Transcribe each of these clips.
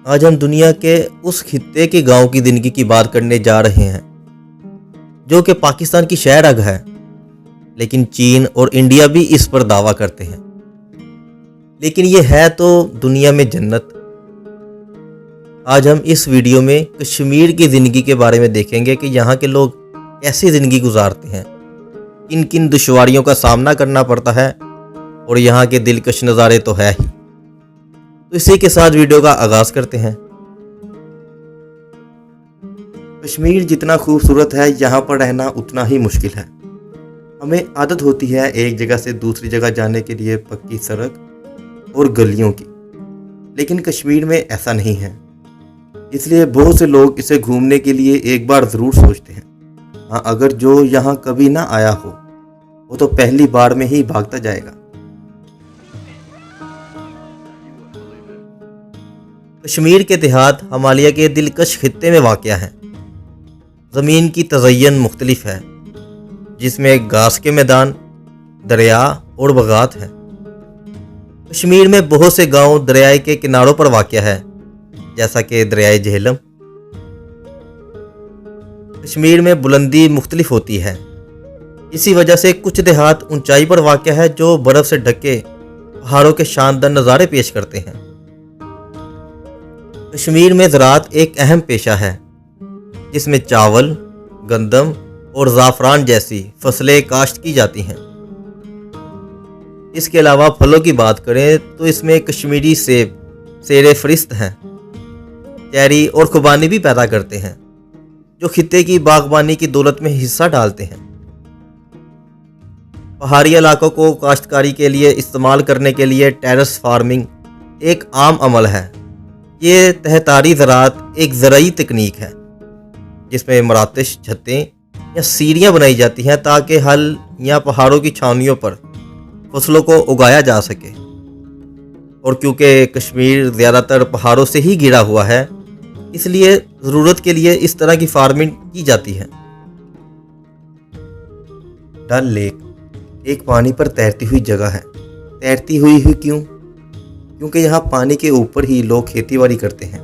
आज हम दुनिया के उस खित्ते के गांव की जिंदगी की बात करने जा रहे हैं जो कि पाकिस्तान की शहरग है, लेकिन चीन और इंडिया भी इस पर दावा करते हैं। लेकिन ये है तो दुनिया में जन्नत। आज हम इस वीडियो में कश्मीर की ज़िंदगी के बारे में देखेंगे कि यहाँ के लोग कैसी ज़िंदगी गुजारते हैं, किन किन दुश्वारियों का सामना करना पड़ता है, और यहाँ के दिलकश नज़ारे तो है ही। तो इसी के साथ वीडियो का आगाज़ करते हैं। कश्मीर जितना खूबसूरत है, यहाँ पर रहना उतना ही मुश्किल है। हमें आदत होती है एक जगह से दूसरी जगह जाने के लिए पक्की सड़क और गलियों की, लेकिन कश्मीर में ऐसा नहीं है। इसलिए बहुत से लोग इसे घूमने के लिए एक बार ज़रूर सोचते हैं। हाँ, अगर जो यहाँ कभी ना आया हो वो तो पहली बार में ही भागता जाएगा। कश्मीर के देहात हिमालय के दिलकश खित्ते में वाक़या है। ज़मीन की तज़य्युन मुख्तलिफ है, जिसमें घास के मैदान, दरिया और बगात हैं। कश्मीर में बहुत से गांव दरिया के किनारों पर वाक़या है, जैसा कि दरियाए झेलम। कश्मीर में बुलंदी मुख्तलिफ होती है। इसी वजह से कुछ देहात ऊंचाई पर वाक़या है जो बर्फ़ से ढके पहाड़ों के शानदार नज़ारे पेश करते हैं। कश्मीर में ज़राअत एक अहम पेशा है, जिसमें चावल, गंदम और ज़ाफ़रान जैसी फसलें काश्त की जाती हैं। इसके अलावा फलों की बात करें तो इसमें कश्मीरी सेब, शेर फरिश्त हैं, चेरी और खुबानी भी पैदा करते हैं, जो खित्ते की बागबानी की दौलत में हिस्सा डालते हैं। पहाड़ी इलाकों को काश्तकारी के लिए इस्तेमाल करने के लिए टेरेस फार्मिंग एक आम अमल है। ये तहतारी ज़राअत एक ज़राई तकनीक है, जिसमें मरातिश छतें या सीढ़ियाँ बनाई जाती हैं ताकि हल या पहाड़ों की छावनियों पर फसलों को उगाया जा सके। और क्योंकि कश्मीर ज़्यादातर पहाड़ों से ही घिरा हुआ है, इसलिए ज़रूरत के लिए इस तरह की फार्मिंग की जाती है। डल लेक एक पानी पर तैरती हुई जगह है। तैरती हुई क्यों? क्योंकि यहाँ पानी के ऊपर ही लोग खेतीबाड़ी करते हैं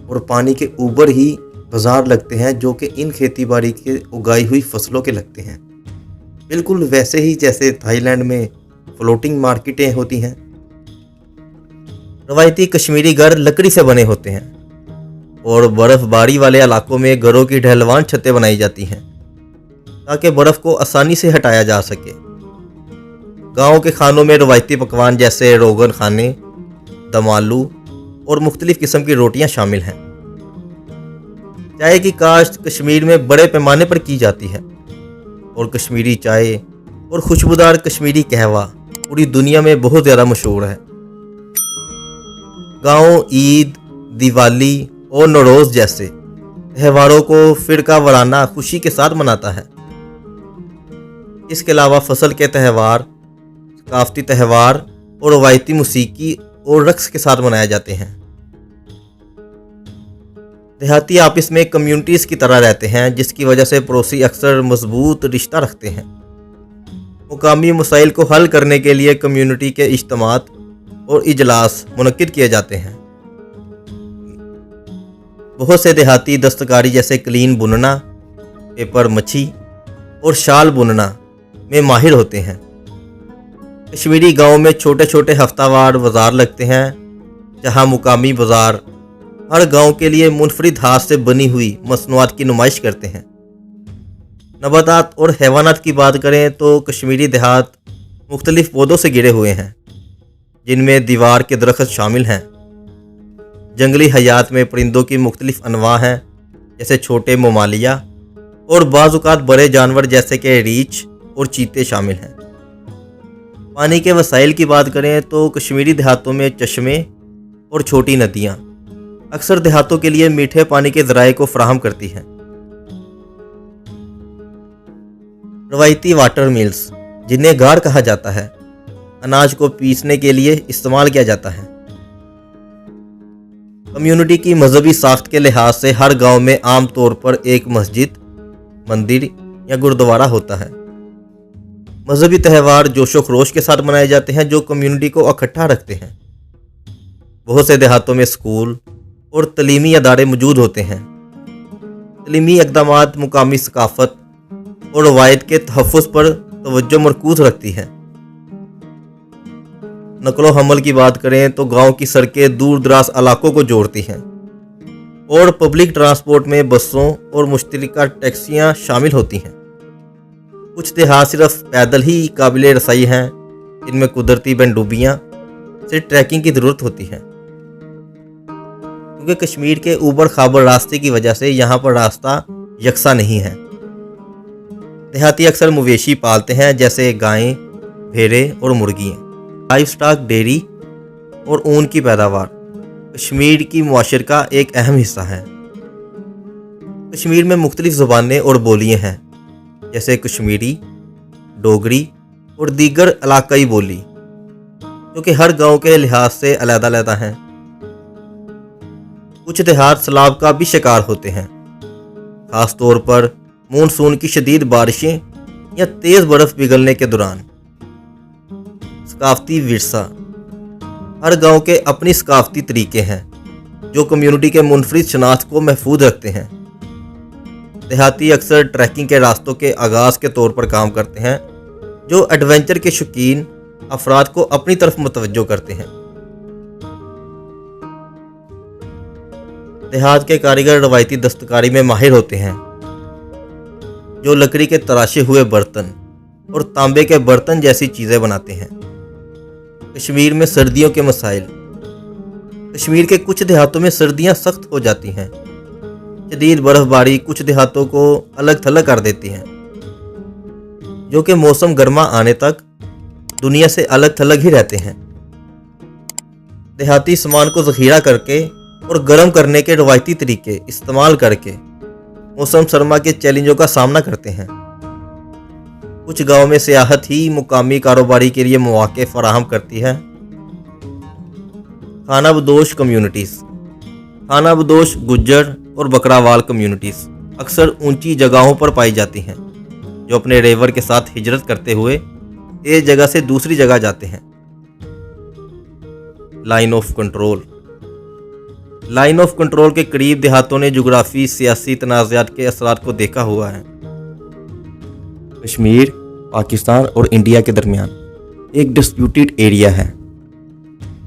और पानी के ऊपर ही बाजार लगते हैं, जो कि इन खेतीबाड़ी के उगाई हुई फसलों के लगते हैं। बिल्कुल वैसे ही जैसे थाईलैंड में फ्लोटिंग मार्केटें होती हैं। रवायती कश्मीरी घर लकड़ी से बने होते हैं और बर्फ़बारी वाले इलाकों में घरों की ढलवान छतें बनाई जाती हैं ताकि बर्फ़ को आसानी से हटाया जा सके। गाँव के खानों में रवायती पकवान जैसे रोगन खाने, दम आलू और मुख्तलिफ़ किस्म की रोटियां शामिल हैं। चाय की काश्त कश्मीर में बड़े पैमाने पर की जाती है और कश्मीरी चाय और खुशबूदार कश्मीरी कहवा पूरी दुनिया में बहुत ज़्यादा मशहूर है। गाँव ईद, दिवाली और नौरोज़ जैसे त्योहारों को फ़िरका वाराना खुशी के साथ मनाता है। इसके अलावा फसल के त्यौहार, सकाफ़ती त्यौहार और रवायती मौसीकी और रक्स के साथ मनाए जाते हैं। देहाती आपस में कम्युनिटीज़ की तरह रहते हैं, जिसकी वजह से पड़ोसी अक्सर मजबूत रिश्ता रखते हैं। मुकामी मसाइल को हल करने के लिए कम्युनिटी के इज्तिमात और इजलास मुनक्किद किए जाते हैं। बहुत से देहाती दस्तकारी जैसे कलीन बुनना, पेपर मच्छी और शाल बुनना में माहिर होते हैं। कश्मीरी गांव में छोटे छोटे हफ्तावार बाज़ार लगते हैं, जहां मुकामी बाज़ार हर गांव के लिए मुनफरिद हाथ से बनी हुई मसनूआत की नुमाइश करते हैं। नबातात और हैवानात की बात करें तो कश्मीरी देहात मुख्तलिफ पौधों से घिरे हुए हैं, जिनमें दीवार के दरख्त शामिल हैं। जंगली हयात में परिंदों की मुख्तलिफ अनवा हैं, जैसे छोटे ममालिया और बाज़-औक़ात बड़े जानवर जैसे कि रीछ और चीते शामिल हैं। पानी के वसाइल की बात करें तो कश्मीरी देहातों में चश्मे और छोटी नदियाँ अक्सर देहातों के लिए मीठे पानी के ज़राए को फराहम करती हैं। रवायती वाटर मिल्स, जिन्हें गाड़ कहा जाता है, अनाज को पीसने के लिए इस्तेमाल किया जाता है। कम्युनिटी की मजहबी साख्त के लिहाज से हर गांव में आम तौर पर एक मस्जिद, मंदिर या गुरुद्वारा होता है। मजहबी त्यौहार जोशो खरोश के साथ मनाए जाते हैं जो कम्युनिटी को इकट्ठा रखते हैं। बहुत से देहातों में स्कूल और तलीमी अदारे मौजूद होते हैं। तलीमी इक़दामात मुकामी सकाफत और रवायत के तहफ़्फ़ुज़ पर तवज्जो मरकूज़ रखती है। नकलो हमल की बात करें तो गांव की सड़कें दूर दराज इलाकों को जोड़ती हैं और पब्लिक ट्रांसपोर्ट में बसों और मुश्तरका टैक्सियां शामिल होती हैं। कुछ देहात सिर्फ पैदल ही काबिल रसाई हैं, इनमें कुदरती पनडुब्बियां से ट्रैकिंग की ज़रूरत होती है, क्योंकि कश्मीर के ऊबड़ खाबड़ रास्ते की वजह से यहाँ पर रास्ता यकसा नहीं है। देहाती अक्सर मवेशी पालते हैं जैसे गायें, भेड़ें और मुर्गियाँ। लाइव स्टॉक, डेयरी और ऊन की पैदावार कश्मीर की मुआशर का एक अहम हिस्सा है। कश्मीर में मुख्तलिफ ज़ुबानें और बोलियाँ हैं जैसे कश्मीरी, डोगरी और दीगर इलाकाई बोली, जो कि हर गांव के लिहाज से अलग-अलग हैं। कुछ देहात सैलाब का भी शिकार होते हैं, ख़ास तौर पर मानसून की शदीद बारिशें या तेज़ बर्फ़ पिघलने के दौरान। सकाफ़ती विरसा, हर गांव के अपनी सकाफ़ती तरीके हैं जो कम्युनिटी के मुनफरिद शनाख्त को महफूज रखते हैं। देहाती अक्सर ट्रैकिंग के रास्तों के आगाज़ के तौर पर काम करते हैं जो एडवेंचर के शौकीन अफराद को अपनी तरफ मुतवज्जो करते हैं। देहात के कारीगर रवायती दस्तकारी में माहिर होते हैं, जो लकड़ी के तराशे हुए बर्तन और तांबे के बर्तन जैसी चीज़ें बनाते हैं। कश्मीर में सर्दियों के मसाइल। कश्मीर के कुछ देहातों में सर्दियां सख्त हो जाती हैं। शदीद बर्फबारी कुछ देहातों को अलग थलग कर देती है, जो कि मौसम गर्मा आने तक दुनिया से अलग थलग ही रहते हैं। देहाती सामान को ज़ख़ीरा करके और गर्म करने के रवायती तरीके इस्तेमाल करके मौसम सरमा के चैलेंजों का सामना करते हैं। कुछ गांव में सियाहत ही मुकामी कारोबारी के लिए मौके फराहम करती है। खानाबदोश कम्युनिटीज़। खानाबदोश गुज्जर और बकरावाल कम्युनिटीज़ अक्सर ऊंची जगहों पर पाई जाती हैं, जो अपने रेवर के साथ हिजरत करते हुए एक जगह से दूसरी जगह जाते हैं। Line of control. Line of control के करीब देहातों ने जुग्राफी सियासी तनाज़ात के असरात को देखा हुआ है। कश्मीर पाकिस्तान और इंडिया के दरमियान एक डिस्प्यूटेड एरिया है।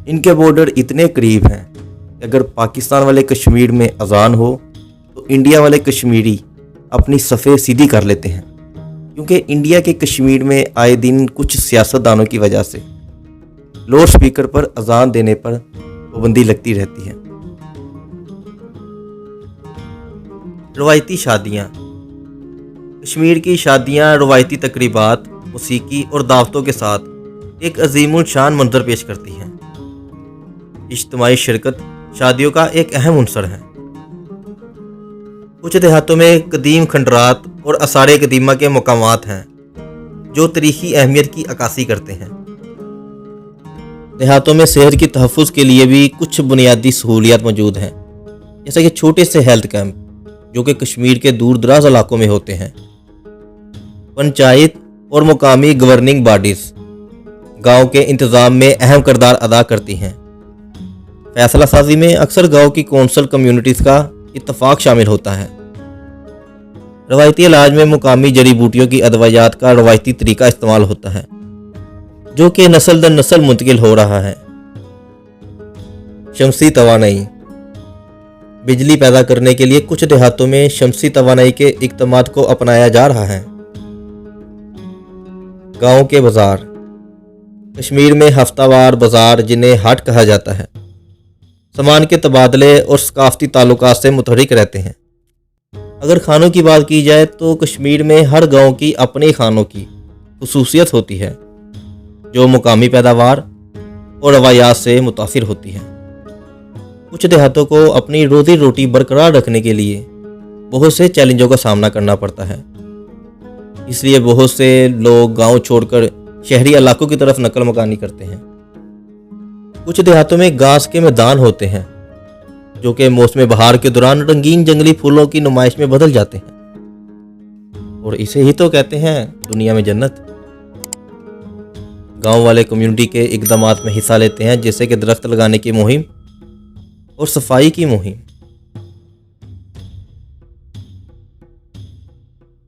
इनके बॉर्डर इतने करीब हैं कि अगर पाकिस्तान वाले कश्मीर में अजान हो तो इंडिया वाले कश्मीरी अपनी सफ़े सीधी कर लेते हैं, क्योंकि इंडिया के कश्मीर में आए दिन कुछ सियासतदानों की वजह से लाउड स्पीकर पर अजान देने पर पाबंदी लगती रहती है। रवायती शादियाँ। कश्मीर की शादियाँ रवायती तकरीबात, मौसीकी और दावतों के साथ एक अजीमुल शान मंजर पेश करती हैं। इज्तिमाई शिरकत शादियों का एक अहम अंसर है। कुछ देहातों में कदीम खंडरात और आसार कदीमा के मकामात हैं जो तारीखी अहमियत की अक्कासी करते हैं। देहातों में सेहत की तहफ़्फ़ुज़ के लिए भी कुछ बुनियादी सहूलियात मौजूद हैं, जैसे कि छोटे से हेल्थ कैंप जो कि कश्मीर के दूर दराज इलाकों में होते हैं। पंचायत और मुकामी गवर्निंग बॉडीज़ गांव के इंतज़ाम में अहम किरदार अदा करती हैं। फैसला साजी में अक्सर गांव की कौंसल कम्युनिटीज़ का इत्तफाक शामिल होता है। रवायती इलाज में मुकामी जड़ी बूटियों की अदवायात का रवायती तरीका इस्तेमाल होता है, जो कि नस्ल दर नस्ल मुंतकिल हो रहा है। शमसी तवानाई। बिजली पैदा करने के लिए कुछ देहातों में शमसी तवानाई के इक़दामात को अपनाया जा रहा है। गांव के बाजार। कश्मीर में हफ्तावार बाजार, जिन्हें हाट कहा जाता है, सामान के तबादले और सकाफ़ती ताल्लुकात से मुतहर्रिक रहते हैं। अगर खानों की बात की जाए तो कश्मीर में हर गांव की अपने खानों की खुसूसियत होती है, जो मुकामी पैदावार और रवायात से मुतासिर होती है। कुछ देहातों को अपनी रोज़ी रोटी बरकरार रखने के लिए बहुत से चैलेंजों का सामना करना पड़ता है, इसलिए बहुत से लोग गांव छोड़कर शहरी इलाकों की तरफ नकल मकानी करते हैं। कुछ देहातों में घास के मैदान होते हैं, जो कि मौसम बहार के दौरान रंगीन जंगली फूलों की नुमाइश में बदल जाते हैं, और इसे ही तो कहते हैं दुनिया में जन्नत। गांव वाले कम्युनिटी के इकदामात में हिस्सा लेते हैं, जैसे कि दरख्त लगाने की मुहिम और सफाई की मुहिम।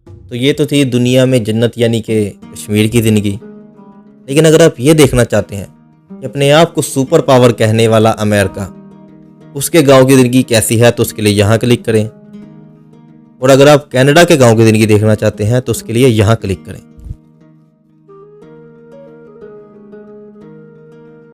तो ये तो थी दुनिया में जन्नत यानी कि कश्मीर की ज़िंदगी। लेकिन अगर आप ये देखना चाहते हैं कि अपने आप को सुपर पावर कहने वाला अमेरिका, उसके गांव की ज़िंदगी कैसी है, तो उसके लिए यहाँ क्लिक करें। और अगर आप कनाडा के गांव की ज़िंदगी देखना चाहते हैं तो उसके लिए यहाँ क्लिक करें।